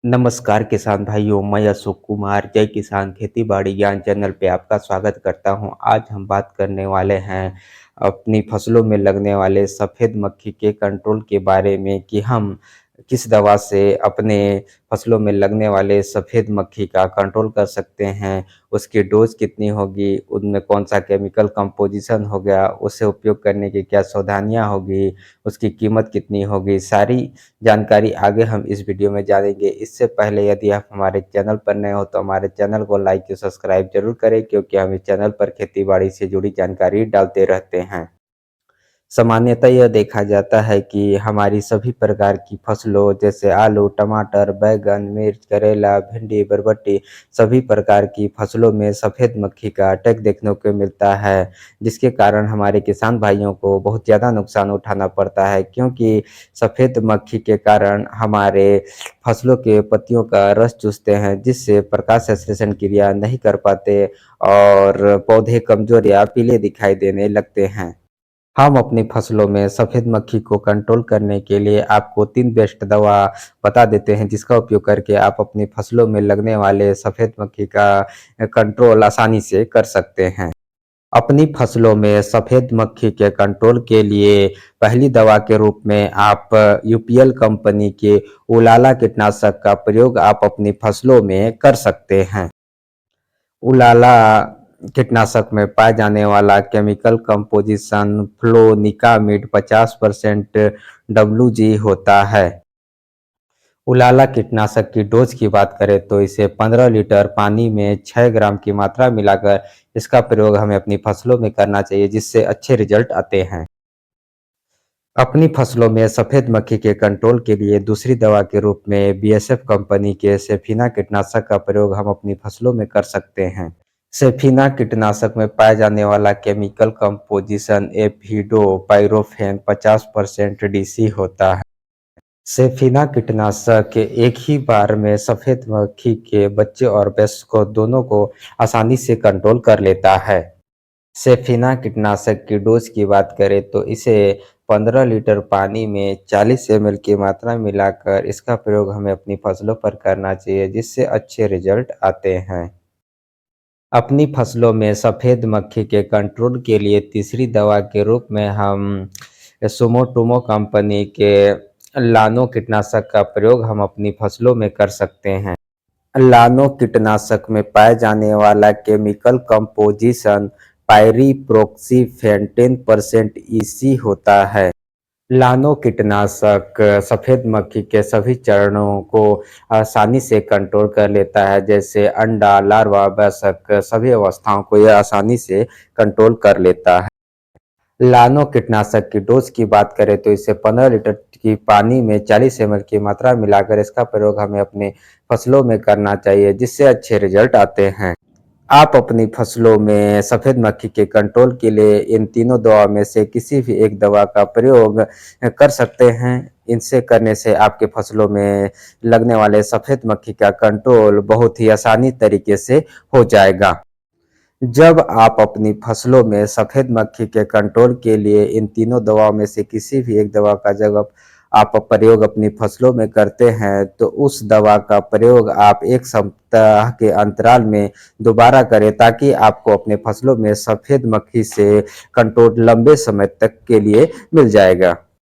नमस्कार किसान भाइयों, मैं अशोक कुमार जय किसान खेती बाड़ी ज्ञान चैनल पे आपका स्वागत करता हूं। आज हम बात करने वाले हैं अपनी फसलों में लगने वाले सफ़ेद मक्खी के कंट्रोल के बारे में कि हम किस दवा से अपने फसलों में लगने वाले सफ़ेद मक्खी का कंट्रोल कर सकते हैं, उसकी डोज़ कितनी होगी, उनमें कौन-सा केमिकल कंपोज़िशन हो गया, उसे उपयोग करने की क्या सावधानियाँ होगी, उसकी कीमत कितनी होगी, सारी जानकारी आगे हम इस वीडियो में जानेंगे। इससे पहले यदि आप हमारे चैनल पर नए हो तो हमारे चैनल को लाइक और सब्सक्राइब ज़रूर करें क्योंकि हम इस चैनल पर खेती-बाड़ी से जुड़ी जानकारी डालते रहते हैं। सामान्यतः यह देखा जाता है कि हमारी सभी प्रकार की फसलों जैसे आलू, टमाटर, बैंगन, मिर्च, करेला, भिंडी, बरबट्टी सभी प्रकार की फसलों में सफ़ेद मक्खी का अटैक देखने को मिलता है, जिसके कारण हमारे किसान भाइयों को बहुत ज़्यादा नुकसान उठाना पड़ता है क्योंकि सफ़ेद मक्खी के कारण हमारे फसलों के पत्तियों का रस चूसते हैं, जिससे प्रकाश संश्लेषण क्रिया नहीं कर पाते और पौधे कमज़ोर या पीले दिखाई देने लगते हैं। हम अपनी फसलों में सफ़ेद मक्खी को कंट्रोल करने के लिए आपको 3 बेस्ट दवा बता देते हैं, जिसका उपयोग करके आप अपनी फसलों में लगने वाले सफ़ेद मक्खी का कंट्रोल आसानी से कर सकते हैं। अपनी फसलों में सफ़ेद मक्खी के कंट्रोल के लिए पहली दवा के रूप में आप यूपीएल कंपनी के उलाला कीटनाशक का प्रयोग आप अपनी फसलों में कर सकते हैं। उलाला कीटनाशक में पाए जाने वाला केमिकल कंपोजिशन फ्लोनिकामिड 50% डब्ल्यूजी होता है। उलाला कीटनाशक की डोज की बात करें तो इसे 15 लीटर पानी में 6 ग्राम की मात्रा मिलाकर इसका प्रयोग हमें अपनी फसलों में करना चाहिए, जिससे अच्छे रिजल्ट आते हैं। अपनी फसलों में सफ़ेद मक्खी के कंट्रोल के लिए दूसरी दवा के रूप में बीएसएफ कंपनी के सेफिना कीटनाशक का प्रयोग हम अपनी फसलों में कर सकते हैं। सेफिना कीटनाशक में पाया जाने वाला केमिकल कंपोजिशन एफिडोपाइरोफेन 50% डीसी होता है। सेफिना कीटनाशक एक ही बार में सफ़ेद मक्खी के बच्चे और वयस्कों दोनों को आसानी से कंट्रोल कर लेता है। सेफिना कीटनाशक की डोज की बात करें तो इसे 15 लीटर पानी में 40 एमएल की मात्रा मिलाकर इसका प्रयोग हमें अपनी फसलों पर करना चाहिए, जिससे अच्छे रिजल्ट आते हैं। अपनी फसलों में सफ़ेद मक्खी के कंट्रोल के लिए तीसरी दवा के रूप में हम सुमोटोमो कंपनी के लानो कीटनाशक का प्रयोग हम अपनी फसलों में कर सकते हैं। लानो कीटनाशक में पाए जाने वाला केमिकल कंपोजिशन पायरीप्रोक्सीफेन 10% ईसी होता है। लानो कीटनाशक सफ़ेद मक्खी के सभी चरणों को आसानी से कंट्रोल कर लेता है, जैसे अंडा, लार्वा, वयस्क सभी अवस्थाओं को यह आसानी से कंट्रोल कर लेता है। लानो कीटनाशक की डोज की बात करें तो इसे 15 लीटर की पानी में 40 एमएल की मात्रा मिलाकर इसका प्रयोग हमें अपने फसलों में करना चाहिए, जिससे अच्छे रिजल्ट आते हैं। आप अपनी फसलों में सफ़ेद मक्खी के कंट्रोल के लिए इन तीनों दवा में से किसी भी एक दवा का प्रयोग कर सकते हैं। इनसे करने से आपके फसलों में लगने वाले सफ़ेद मक्खी का कंट्रोल बहुत ही आसानी तरीके से हो जाएगा। जब आप अपनी फसलों में सफ़ेद मक्खी के कंट्रोल के लिए इन तीनों दवाओं में से किसी भी एक दवा का जब आप प्रयोग अपनी फसलों में करते हैं, तो उस दवा का प्रयोग आप 1 सप्ताह के अंतराल में दोबारा करें ताकि आपको अपने फसलों में सफ़ेद मक्खी से कंट्रोल लंबे समय तक के लिए मिल जाएगा।